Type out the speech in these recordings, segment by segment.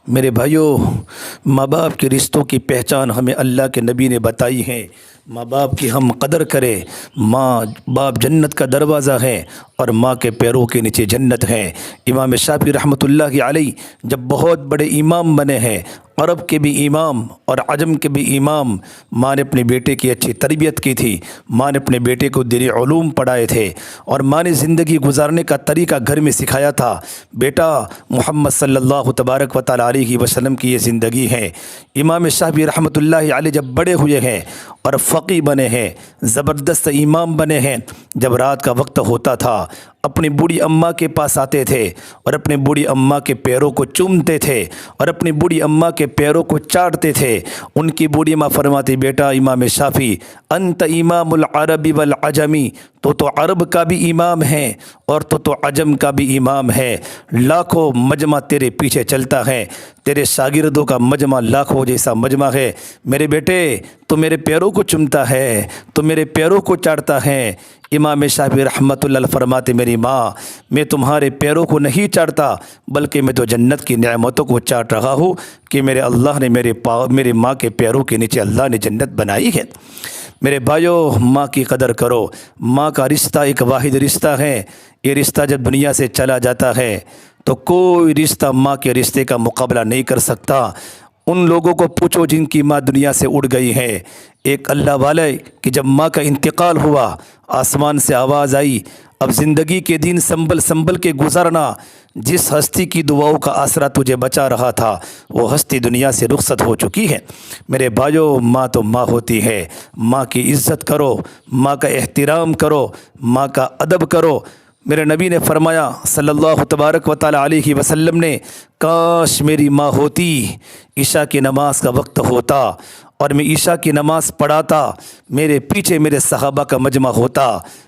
میرے بھائیوں، ماں باپ کے رشتوں کی پہچان ہمیں اللہ کے نبی نے بتائی ہے۔ ماں باپ کی ہم قدر کریں۔ ماں باپ جنت کا دروازہ ہے اور ماں کے پیروں کے نیچے جنت ہے۔ امام شافعی رحمۃ اللہ علیہ جب بہت بڑے امام بنے ہیں، عرب کے بھی امام اور عجم کے بھی امام، ماں نے اپنے بیٹے کی اچھی تربیت کی تھی، ماں نے اپنے بیٹے کو دینی علوم پڑھائے تھے، اور ماں نے زندگی گزارنے کا طریقہ گھر میں سکھایا تھا۔ بیٹا، محمد صلی اللہ تبارک و تعالیٰ علیہ وسلم کی یہ زندگی ہے۔ امام شافعی رحمۃ اللہ علیہ جب بڑے ہوئے ہیں اور فقی بنے ہیں، زبردست امام بنے ہیں، جب رات کا وقت ہوتا تھا اپنی بوڑھی اماں کے پاس آتے تھے اور اپنی بوڑھی اماں کے پیروں کو چومتے تھے اور اپنی بوڑھی اماں کے پیروں کو چاٹتے تھے۔ ان کی بوڑھی اماں فرماتی، بیٹا امام شافعی، انت امام العرب والعجمی، تو عرب کا بھی امام ہے اور تو عجم کا بھی امام ہے۔ لاکھوں مجمع تیرے پیچھے چلتا ہے، تیرے شاگردوں کا مجمع لاکھوں جیسا مجمع ہے۔ میرے بیٹے، تو میرے پیروں کو چومتا ہے، تو میرے پیروں کو چاٹتا ہے۔ امام شافعی رحمۃ اللہ فرماتے، میری ماں، میں تمہارے پیروں کو نہیں چاٹتا، بلکہ میں تو جنت کی نعمتوں کو چاٹ رہا ہوں کہ میرے اللہ نے میرے ماں کے پیروں کے نیچے اللہ نے جنت بنائی ہے۔ میرے بھائیوں، ماں کی قدر کرو۔ ماں کا رشتہ ایک واحد رشتہ ہے۔ یہ رشتہ جب دنیا سے چلا جاتا ہے تو کوئی رشتہ ماں کے رشتے کا مقابلہ نہیں کر سکتا۔ ان لوگوں کو پوچھو جن کی ماں دنیا سے اڑ گئی ہے۔ ایک اللہ والے کہ جب ماں کا انتقال ہوا، آسمان سے آواز آئی، اب زندگی کے دن سنبھل کے گزارنا، جس ہستی کی دعاؤں کا آسرا تجھے بچا رہا تھا وہ ہستی دنیا سے رخصت ہو چکی ہے۔ میرے بھائیوں، ماں تو ماں ہوتی ہے۔ ماں کی عزت کرو، ماں کا احترام کرو، ماں کا ادب کرو۔ میرے نبی نے فرمایا صلی اللہ تبارک و تعالیٰ علیہ وسلم نے، کاش میری ماں ہوتی، عشاء کی نماز کا وقت ہوتا اور میں عشاء کی نماز پڑھاتا، میرے پیچھے میرے صحابہ کا مجمع ہوتا،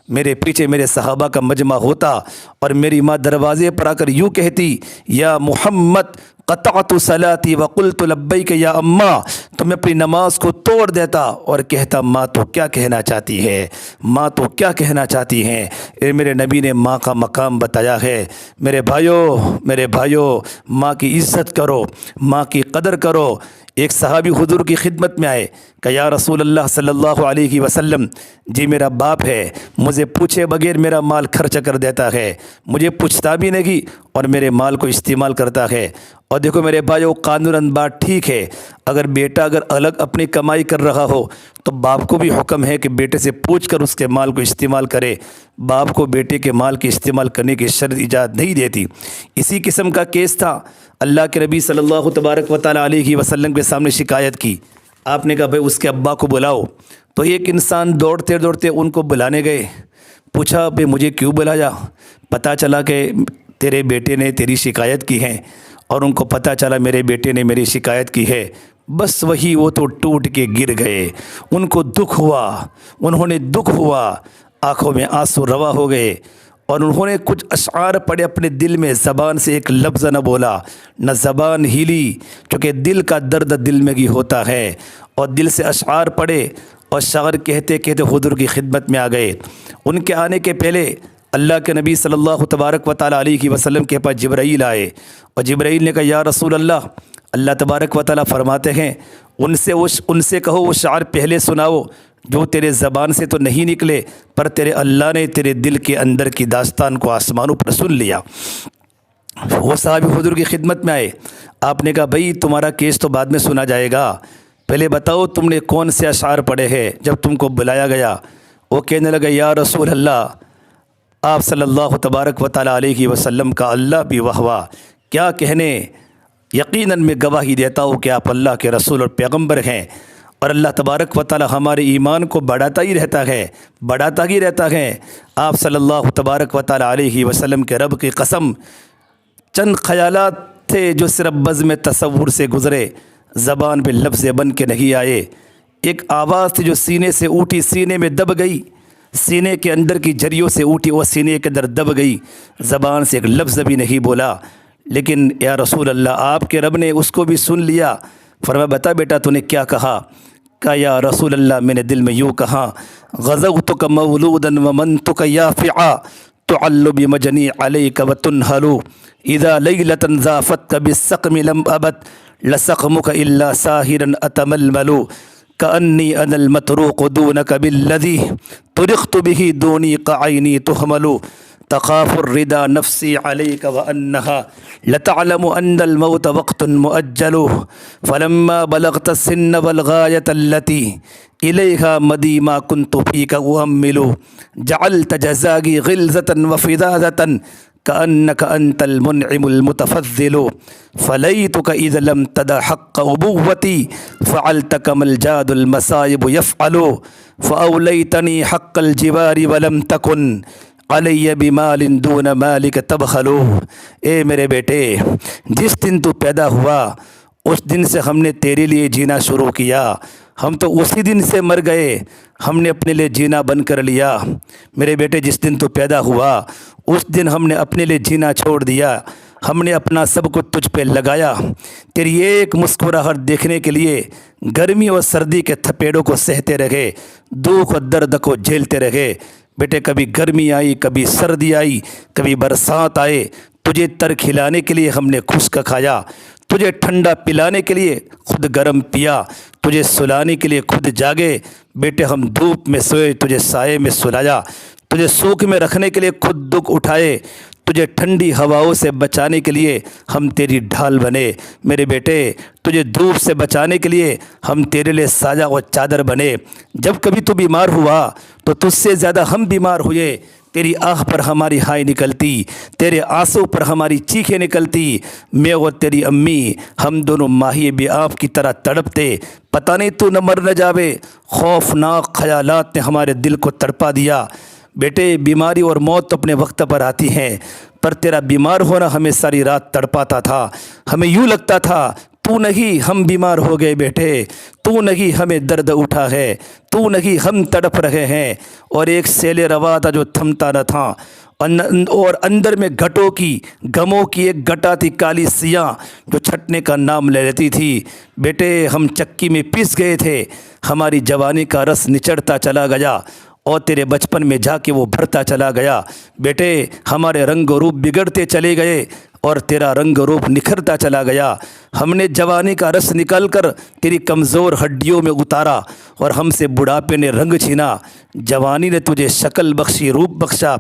میرے پیچھے میرے صحابہ کا مجمع ہوتا، اور میری ماں دروازے پر آ کر یوں کہتی، یا محمد قطعت صلاتی وقلت لبیک یا اماں، تو میں اپنی نماز کو توڑ دیتا اور کہتا، ماں تو کیا کہنا چاہتی ہے، ماں تو کیا کہنا چاہتی ہیں۔ میرے نبی نے ماں کا مقام بتایا ہے۔ میرے بھائیوں، ماں کی عزت کرو، ماں کی قدر کرو۔ ایک صحابی حضور کی خدمت میں آئے کہ یا رسول اللہ صلی اللہ علیہ وسلم، جی میرا باپ ہے، مجھے پوچھے بغیر میرا مال خرچ کر دیتا ہے، مجھے پوچھتا بھی نہیں اور میرے مال کو استعمال کرتا ہے۔ اور دیکھو میرے بھائیو، قانوناً بات ٹھیک ہے، اگر بیٹا الگ اپنی کمائی کر رہا ہو تو باپ کو بھی حکم ہے کہ بیٹے سے پوچھ کر اس کے مال کو استعمال کرے۔ باپ کو بیٹے کے مال کے استعمال کرنے کی شرط اجازت نہیں دیتی۔ اسی قسم کا کیس تھا، اللہ کے نبی صلی اللہ تبارک و تعالیٰ علیہ وسلم کے سامنے شکایت کی۔ آپ نے کہا بھائی اس کے ابا کو بلاؤ۔ تو ایک انسان دوڑتے دوڑتے ان کو بلانے گئے، پوچھا بھائی مجھے کیوں بلایا؟ پتہ چلا کہ تیرے بیٹے نے تیری شکایت کی ہے، اور ان کو پتہ چلا میرے بیٹے نے میری شکایت کی ہے۔ بس وہی وہ تو ٹوٹ کے گر گئے، ان کو دکھ ہوا، انہوں نے دکھ ہوا، آنکھوں میں آنسو روا ہو گئے، اور انہوں نے کچھ اشعار پڑھے اپنے دل میں، زبان سے ایک لفظ نہ بولا، نہ زبان ہلی، چونکہ دل کا درد دل میں ہی ہوتا ہے، اور دل سے اشعار پڑھے اور شاعر کہتے کہتے حضور کی خدمت میں آ گئے۔ ان کے آنے کے پہلے اللہ کے نبی صلی اللہ تبارک و تعالیٰ علیہ وسلم کے پاس جبرائیل آئے، اور جبرائیل نے کہا یا رسول اللہ، اللہ تبارک و تعالیٰ فرماتے ہیں ان سے کہو وہ شعر پہلے سناؤ جو تیرے زبان سے تو نہیں نکلے، پر تیرے اللہ نے تیرے دل کے اندر کی داستان کو آسمانوں پر سن لیا۔ وہ صحابی حضور کی خدمت میں آئے، آپ نے کہا بھئی تمہارا کیس تو بعد میں سنا جائے گا، پہلے بتاؤ تم نے کون سے اشعار پڑھے ہیں جب تم کو بلایا گیا؟ وہ کہنے لگا یا رسول اللہ، آپ صلی اللہ تبارک و تعالیٰ علیہ وسلم کا اللہ بھی واہ واہ، کیا کہنے، یقیناً میں گواہی دیتا ہوں کہ آپ اللہ کے رسول اور پیغمبر ہیں، اور اللہ تبارک و تعالیٰ ہمارے ایمان کو بڑھاتا ہی رہتا ہے۔ آپ صلی اللہ تبارک و تعالیٰ علیہ وسلم کے رب کی قسم، چند خیالات تھے جو صرف بزم تصور سے گزرے، زبان پہ لفظ بن کے نہیں آئے، ایک آواز تھی جو سینے سے اٹھی، سینے میں دب گئی، سینے کے اندر کی جھریوں سے اٹھی، وہ سینے کے اندر دب گئی، زبان سے ایک لفظ بھی نہیں بولا، لیکن یا رسول اللہ آپ کے رب نے اس کو بھی سن لیا۔ فرمایا بتا بیٹا تو نے کیا کہا؟ کہا یا رسول اللہ میں نے دل میں یوں کہا، غزوتک مولودا ومنتک یافعا، تعل بمجنی علیک وتنہل اذا لیلة ضافتک بالسقم لم ابت لسقمک الا ساہرا اتململ کأنی انا المتروق دونک بالذی طرقت به دونیق عینی تحمل تخاف الردا نفسی علیک وانها لتعلم ان الموت وقت مؤجل فلما بلغت السن والغایة التي الیہا مدی ما کنت فیک اؤمل جعلت جزاگی غلظة وفظاظة کأنک انت المنعم المتفضل فلیتک اذ لم تدع حق ابوتی فعلت کما الجاد المصائب یفعل فاولیتنی حق الجوار ولم تکن علی بمال دون مالک تبخلو۔ اے میرے بیٹے، جس دن تو پیدا ہوا اس دن سے ہم نے تیرے لیے جینا شروع کیا، ہم تو اسی دن سے مر گئے، ہم نے اپنے لیے جینا بند کر لیا۔ میرے بیٹے، جس دن تو پیدا ہوا اس دن ہم نے اپنے لیے جینا چھوڑ دیا، ہم نے اپنا سب کچھ تجھ پہ لگایا، تیری ایک مسکراہٹ دیکھنے کے لیے گرمی اور سردی کے تھپیڑوں کو سہتے رہے، دکھ اور درد کو جھیلتے رہے۔ بیٹے، کبھی گرمی آئی، کبھی سردی آئی، کبھی برسات آئے، تجھے تر کھلانے کے لیے ہم نے خشک کھایا، تجھے ٹھنڈا پلانے کے لیے خود گرم پیا، تجھے سلانے کے لیے خود جاگے۔ بیٹے، ہم دھوپ میں سوئے، تجھے سائے میں سلایا، تجھے سوکھ میں رکھنے کے لیے خود دکھ اٹھائے، تجھے ٹھنڈی ہواؤں سے بچانے کے لیے ہم تیری ڈھال بنے۔ میرے بیٹے، تجھے دھوپ سے بچانے کے لیے ہم تیرے لیے سایہ اور چادر بنے۔ جب کبھی تو بیمار ہوا تو تجھ سے زیادہ ہم بیمار ہوئے، تیری آہ پر ہماری ہائے نکلتی، تیرے آنسوں پر ہماری چیخیں نکلتی۔ میں اور تیری امی، ہم دونوں ماہی بے آب کی طرح تڑپتے، پتہ نہیں تو نہ مر نہ جاوے۔ خوفناک خیالات نے ہمارے دل کو تڑپا دیا۔ بیٹے، بیماری اور موت اپنے وقت پر آتی ہیں، پر تیرا بیمار ہونا ہمیں ساری رات تڑپاتا تھا۔ ہمیں یوں لگتا تھا تو نہیں ہم بیمار ہو گئے، بیٹے تو نہیں ہمیں درد اٹھا ہے، تو نہیں ہم تڑپ رہے ہیں۔ اور ایک سیل روا تھا جو تھمتا نہ تھا، اور اندر میں گھٹوں کی غموں کی ایک گھٹا تھی کالی سیاہ جو چھٹنے کا نام لے لیتی تھی۔ بیٹے، ہم چکی میں پس گئے تھے، ہماری جوانی کا رس نچڑتا چلا گیا اور تیرے بچپن میں جا کے وہ بھرتا چلا گیا۔ بیٹے، ہمارے رنگ و روپ بگڑتے چلے گئے اور تیرا رنگ و روپ نکھرتا چلا گیا۔ ہم نے جوانی کا رس نکال کر تیری کمزور ہڈیوں میں اتارا اور ہم سے بڑھاپے نے رنگ چھینا۔ جوانی نے تجھے شکل بخشی، روپ بخشا،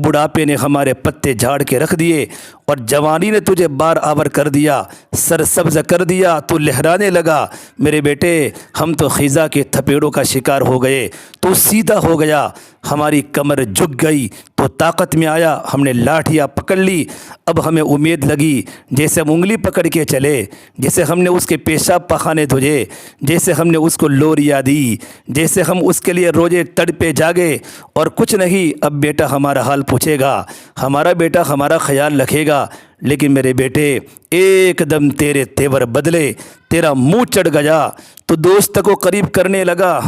بڑھاپے نے ہمارے پتے جھاڑ کے رکھ دیے اور جوانی نے تجھے بار آور کر دیا، سرسبز کر دیا، تو لہرانے لگا۔ میرے بیٹے، ہم تو خزاں کے تھپیڑوں کا شکار ہو گئے، تو سیدھا ہو گیا، ہماری کمر جھک گئی تو طاقت میں آیا، ہم نے لاٹھیاں پکڑ لی۔ اب ہمیں امید لگی جیسے ہم انگلی پکڑ کے چلے، جیسے ہم نے اس کے پیشاب پخانے دھوئے، جیسے ہم نے اس کو لوریاں دی، جیسے ہم اس کے لیے روزے تڑپے جاگے، اور کچھ نہیں۔ اب بیٹا ہمارا حال پوچھے گا، ہمارا بیٹا ہمارا خیال رکھے گا، لیکن میرے بیٹے ایک دم تیرے تیور بدلے، تیرا منہ چڑھ گیا، تو دوست کو قریب کرنے لگا،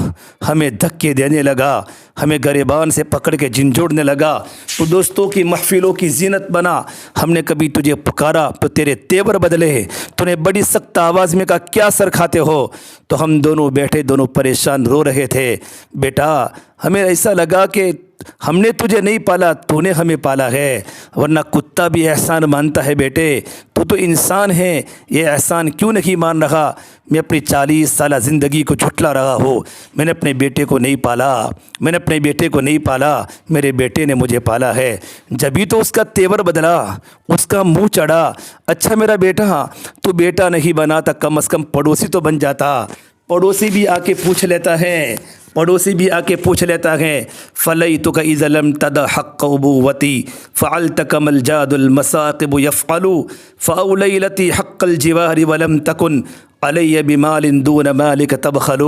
ہمیں دھکے دینے لگا، ہمیں گریبان سے پکڑ کے جھنجھوڑنے لگا، تو دوستوں کی محفلوں کی زینت بنا۔ ہم نے کبھی تجھے پکارا تو تیرے تیور بدلے، تو نے بڑی سخت آواز میں کہا کیا سر کھاتے ہو؟ تو ہم دونوں بیٹھے، دونوں پریشان رو رہے تھے۔ بیٹا، ہمیں ایسا لگا کہ ہم نے تجھے نہیں پالا، تو نے ہمیں پالا ہے، ورنہ کتا بھی احسان مانتا ہے۔ بیٹے، تو انسان ہے، یہ احسان کیوں نہیں مان رہا؟ میں اپنی 40 سالہ زندگی کو جھٹلا رہا ہوں، میں نے اپنے بیٹے کو نہیں پالا، میں نے اپنے بیٹے کو نہیں پالا، میرے بیٹے نے مجھے پالا ہے۔ جبھی تو اس کا تیور بدلا، اس کا منہ چڑھا۔ اچھا میرا بیٹا، تو بیٹا نہیں بنا تو کم از کم پڑوسی تو بن جاتا۔ پڑوسی بھی آ کے پوچھ لیتا ہے، پڑوسی بھی آ کے پوچھ لیتا ہے، فلیتک اذا لم تدع حق ابوتی فعلت کما الجاد المصاقب یفعل فاولیلتی حق الجوار ولم تکن علی بمال دون مالک تبخل۔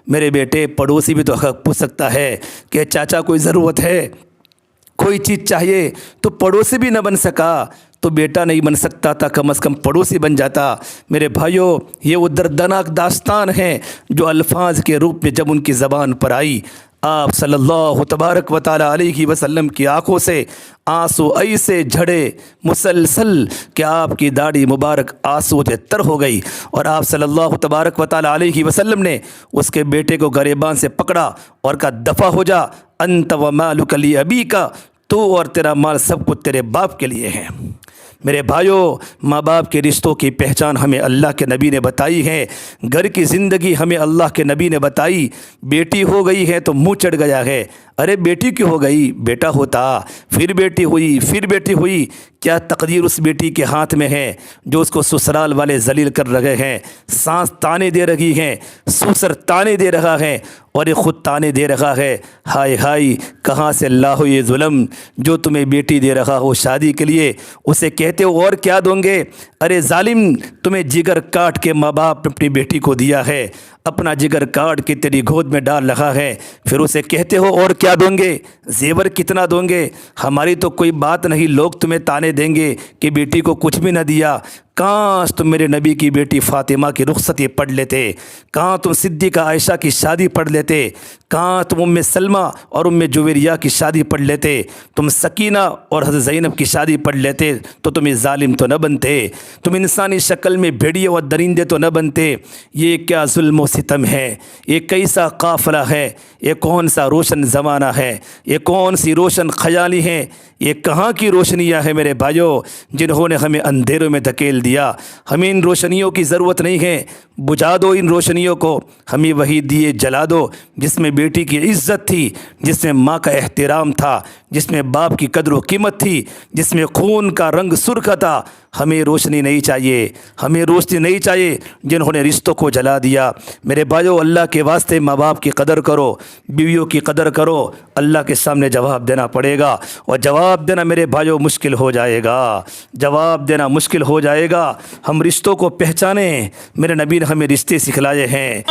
میرے بیٹے، پڑوسی بھی تو حق پوچھ سکتا ہے کہ چاچا کوئی ضرورت ہے، کوئی چیز چاہیے، تو پڑوسی بھی نہ بن سکا تو بیٹا نہیں بن سکتا تھا، کم از کم پڑوسی بن جاتا۔ میرے بھائیوں، یہ وہ دردناک داستان ہے جو الفاظ کے روپ میں جب ان کی زبان پر آئی، آپ صلی اللہ تبارک و تعالی علیہ وسلم کی آنکھوں سے آنسو ایسے جھڑے مسلسل کہ آپ کی داڑھی مبارک آنسو سے تر ہو گئی، اور آپ صلی اللہ تبارک و تعالی علیہ وسلم نے اس کے بیٹے کو گریبان سے پکڑا اور کہا دفع ہو جا، انت و مالک لی ابیک، تو اور تیرا مال سب کچھ تیرے باپ کے لیے ہے۔ میرے بھائیوں، ماں باپ کے رشتوں کی پہچان ہمیں اللہ کے نبی نے بتائی ہے۔ گھر کی زندگی ہمیں اللہ کے نبی نے بتائی۔ بیٹی ہو گئی ہے تو منہ چڑھ گیا ہے، ارے بیٹی کیوں ہو گئی؟ بیٹا ہوتا، پھر بیٹی ہوئی، پھر بیٹی ہوئی۔ کیا تقدیر اس بیٹی کے ہاتھ میں ہے جو اس کو سسرال والے ذلیل کر رہے ہیں؟ سانس تانے دے رہی ہیں، سسر تانے دے رہا ہے اور یہ خود تانے دے رہا ہے۔ ہائے ہائے، کہاں سے اللہ ہو یہ ظلم؟ جو تمہیں بیٹی دے رہا ہو شادی کے لیے، اسے کہتے ہو اور کیا دوں گے؟ ارے ظالم، تمہیں جگر کاٹ کے ماں باپ نے اپنی بیٹی کو دیا ہے، اپنا جگر کاٹ کے تیری گود میں ڈال رہا ہے، پھر اسے کہتے ہو اور کیا دوں گے؟ زیور کتنا دوں گے؟ ہماری تو کوئی بات نہیں، لوگ تمہیں تانے دیں گے کہ بیٹی کو کچھ بھی نہ دیا۔ کاش تم میرے نبی کی بیٹی فاطمہ کی رخصتی پڑھ لیتے، کہاں تم صدیقہ عائشہ کی شادی پڑھ لیتے، کہاں تم ام سلمہ اور ام جویریہ کی شادی پڑھ لیتے، تم سکینہ اور حضرت زینب کی شادی پڑھ لیتے تو تم ظالم تو نہ بنتے، تم انسانی شکل میں بھیڑیے اور درندے تو نہ بنتے۔ یہ کیا ظلم و ستم ہے؟ یہ کیسا قافلہ ہے؟ یہ کون سا روشن زمانہ ہے؟ یہ کون سی روشن خیالی ہے؟ یہ کہاں کی روشنیاں ہیں میرے بھائیوں جنہوں نے ہمیں اندھیروں میں دھکیل دیا؟ ہمیں ان روشنیوں کی ضرورت نہیں ہے، بجھا دو ان روشنیوں کو، ہمیں وہی دیے جلا دو جس میں بیٹی کی عزت تھی، جس میں ماں کا احترام تھا، جس میں باپ کی قدر و قیمت تھی، جس میں خون کا رنگ سرخ تھا۔ ہمیں روشنی نہیں چاہیے، ہمیں روشنی نہیں چاہیے جنہوں نے رشتوں کو جلا دیا۔ میرے بھائیو، اللہ کے واسطے ماں باپ کی قدر کرو، بیویوں کی قدر کرو، اللہ کے سامنے جواب دینا پڑے گا، اور جواب دینا میرے بھائیو مشکل ہو جائے گا، جواب دینا مشکل ہو جائے گا۔ ہم رشتوں کو پہچانیں، میرے نبی نے ہمیں رشتے سکھلائے ہیں۔